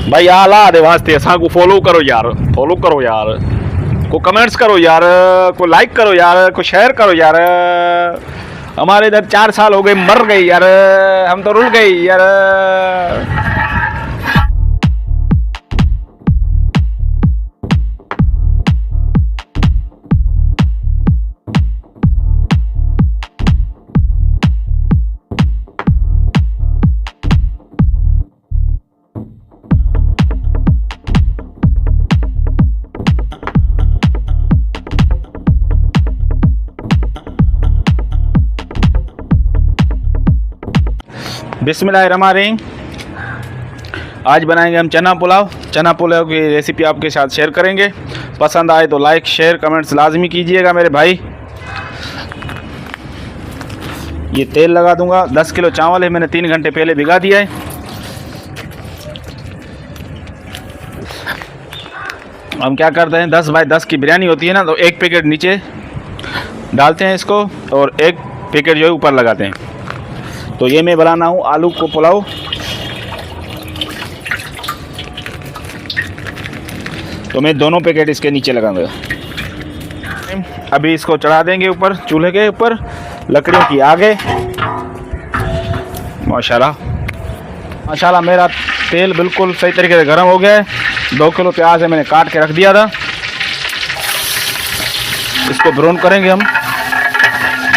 भाई आला दे वास्ते असा को फॉलो करो यार, फॉलो करो यार, को कमेंट्स करो यार, को लाइक करो यार, को शेयर करो यार। हमारे इधर 4 साल हो गए, मर गए यार, हम तो रुल गए यार। बिस्मिल्लाहिर्रहमानिर्रहीम। आज बनाएंगे हम चना पुलाव। चना पुलाव की रेसिपी आपके साथ शेयर करेंगे। पसंद आए तो लाइक शेयर कमेंट्स लाजमी कीजिएगा मेरे भाई। ये तेल लगा दूंगा। 10 किलो चावल है, मैंने 3 घंटे पहले भिगा दिया है। हम क्या करते हैं, 10 बाय 10 की बिरयानी होती है ना, तो एक पैकेट नीचे डालते हैं इसको और एक पैकेट जो है ऊपर लगाते हैं। तो ये मैं बनाना हूँ आलू को पुलाव। तो मैं दोनों पैकेट इसके नीचे लगाऊंगा। अभी इसको चढ़ा देंगे ऊपर, चूल्हे के ऊपर, लकड़ियों की आगे। माशाल्लाह माशाल्लाह मेरा तेल बिल्कुल सही तरीके से गर्म हो गया है। 2 किलो प्याज है, मैंने काट के रख दिया था। इसको ब्राउन करेंगे हम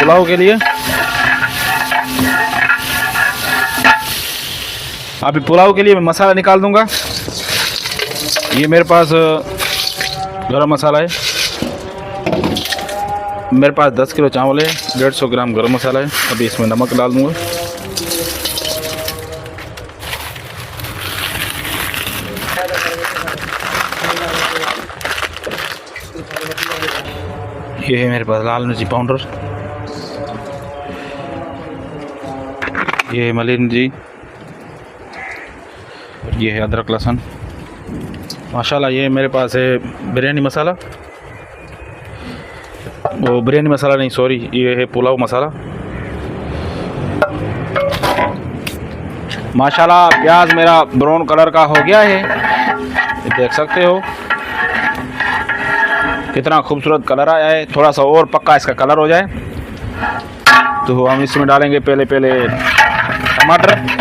पुलाव के लिए। अभी पुलाव के लिए मैं मसाला निकाल दूंगा। ये मेरे पास गरम मसाला है। मेरे पास 10 किलो चावल है, 150 ग्राम गरम मसाला है। अभी इसमें नमक डाल दूंगा। ये है मेरे पास लाल मिर्ची पाउडर। ये है मलिन जी। ये है अदरक लहसुन। माशाल्लाह ये मेरे पास है बिरयानी मसाला। वो बिरयानी मसाला नहीं, सॉरी, ये है पुलाव मसाला। माशाल्लाह प्याज मेरा ब्राउन कलर का हो गया है, ये देख सकते हो कितना खूबसूरत कलर आया है। थोड़ा सा और पक्का इसका कलर हो जाए तो हम इसमें डालेंगे पहले टमाटर।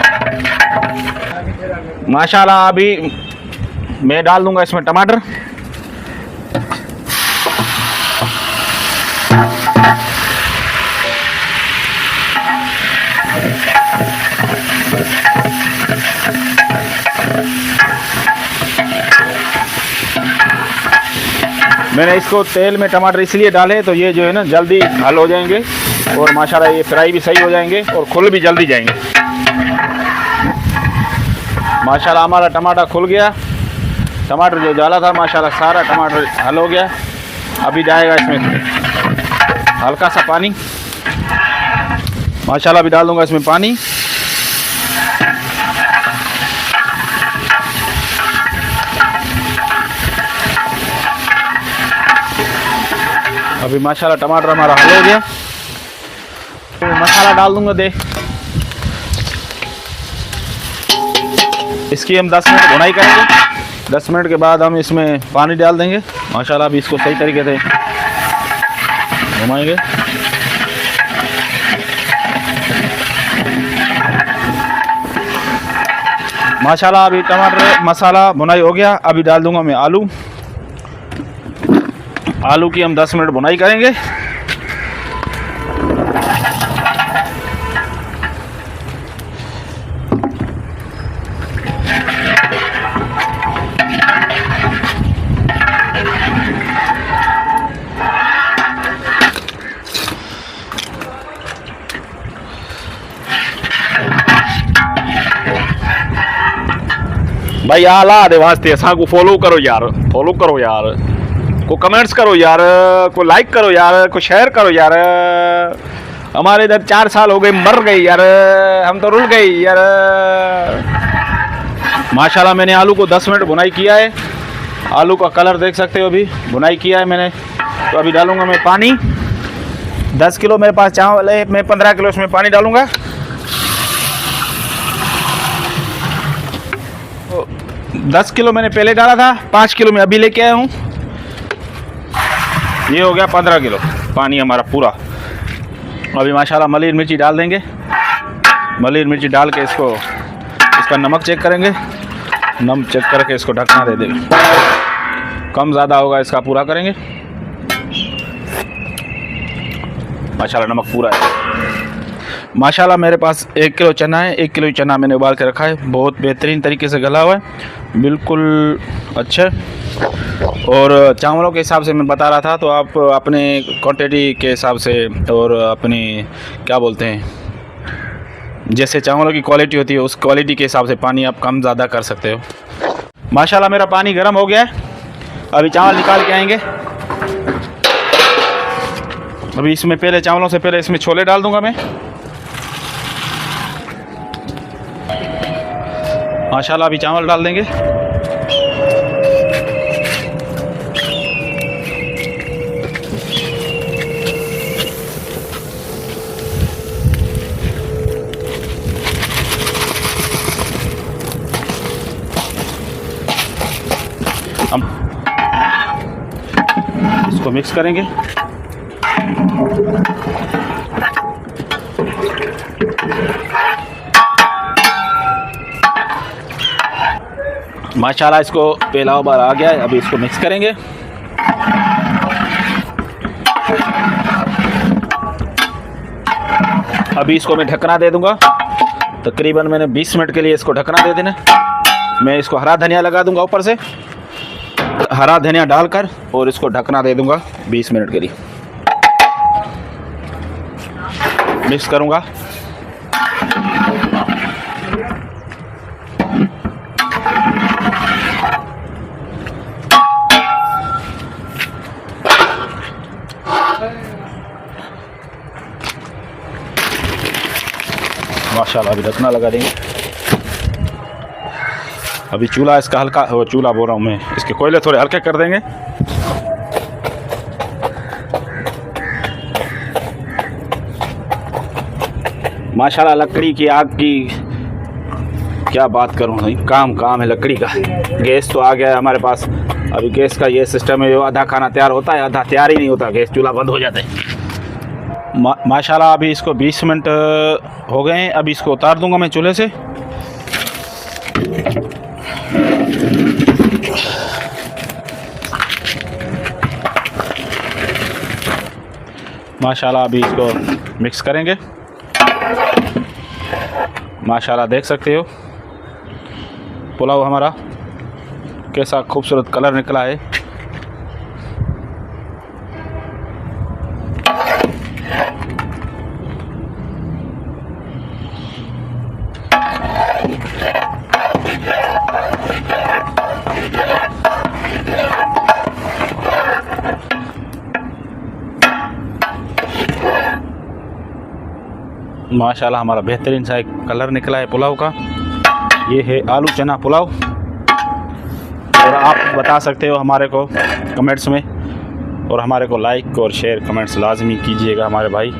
माशाल्लाह अभी मैं डाल दूंगा इसमें टमाटर। मैंने इसको तेल में टमाटर इसलिए डाले तो ये जो है ना जल्दी हल हो जाएंगे और माशाल्लाह ये फ्राई भी सही हो जाएंगे और खुल भी जल्दी जाएंगे। माशाल्लाह हमारा टमाटर खुल गया। टमाटर जो डाला था माशाल्लाह सारा टमाटर हल हो गया। अभी जाएगा इसमें हल्का सा पानी। माशाल्लाह अभी डाल दूंगा इसमें पानी। अभी माशाल्लाह टमाटर हमारा हल हो गया। तो मसाला डाल दूंगा। देख इसकी हम 10 मिनट भुनाई करेंगे। 10 मिनट के बाद हम इसमें पानी डाल देंगे। माशाल्लाह अभी इसको सही तरीके से घुमाएंगे। माशाल्लाह अभी टमाटर मसाला भुनाई हो गया। अभी डाल दूंगा मैं आलू। आलू की हम 10 मिनट भुनाई करेंगे। भाई आला दे वास्ते असा को फॉलो करो यार, फॉलो करो यार, को कमेंट्स करो यार, को लाइक करो यार, को शेयर करो यार। हमारे इधर 4 साल हो गए, मर गए यार, हम तो रुल गए यार। माशाल्लाह मैंने आलू को 10 मिनट भुनाई किया है। आलू का कलर देख सकते हो, अभी भुनाई किया है मैंने। तो अभी डालूंगा मैं पानी। 10 किलो मेरे पास चावल है, मैं 15 किलो इसमें पानी डालूंगा। तो 10 किलो मैंने पहले डाला था, 5 किलो मैं अभी लेके आया हूँ। ये हो गया 15 किलो पानी हमारा पूरा। अभी माशाल्लाह मलीर मिर्ची डाल देंगे। मलीर मिर्ची डाल के इसका नमक चेक करेंगे। नमक चेक करके इसको ढकना दे देंगे। कम ज़्यादा होगा इसका पूरा करेंगे। माशाल्लाह नमक पूरा है। माशाल्लाह मेरे पास 1 किलो चना है। 1 किलो चना मैंने उबाल के रखा है। बहुत बेहतरीन तरीके से गला हुआ है, बिल्कुल अच्छा। और चावलों के हिसाब से मैं बता रहा था, तो आप अपने क्वांटिटी के हिसाब से और अपनी क्या बोलते हैं, जैसे चावलों की क्वालिटी होती है उस क्वालिटी के हिसाब से पानी आप कम ज़्यादा कर सकते हो। माशाल्लाह मेरा पानी गर्म हो गया है। अभी चावल निकाल के आएंगे। अभी इसमें पहले चावलों से पहले इसमें छोले डाल दूंगा मैं। माशाल्लाह अभी चावल डाल देंगे। हम इसको मिक्स करेंगे। माशाल्लाह इसको पहला उबाल आ गया है। अभी इसको मिक्स करेंगे। अभी इसको मैं ढकना दे दूंगा। तकरीबन मैंने 20 मिनट के लिए इसको ढकना दे देना। मैं इसको हरा धनिया लगा दूंगा ऊपर से, हरा धनिया डालकर, और इसको ढकना दे दूंगा 20 मिनट के लिए। मिक्स करूंगा। माशाल्लाह अभी ढकना लगा देंगे। अभी चूल्हा इसका हल्का, चूल्हा बोल रहा हूँ मैं, इसके कोयले थोड़े हल्के कर देंगे। माशाल्लाह लकड़ी की आग की क्या बात करूँ, काम है लकड़ी का। गैस तो आ गया है हमारे पास। अभी गैस का ये सिस्टम है, आधा खाना तैयार होता है, आधा तैयार ही नहीं होता, गैस चूल्हा बंद हो जाता है। माशाल्लाह अभी इसको 20 मिनट हो गए हैं। अभी इसको उतार दूंगा मैं चूल्हे से। माशाल्लाह अभी इसको मिक्स करेंगे। माशाल्लाह देख सकते हो पुलाव हमारा कैसा खूबसूरत कलर निकला है। माशाल्लाह हमारा बेहतरीन सा एक कलर निकला है पुलाव का। ये है आलू चना पुलाव। और आप बता सकते हो हमारे को कमेंट्स में, और हमारे को लाइक और शेयर कमेंट्स लाजमी कीजिएगा हमारे भाई।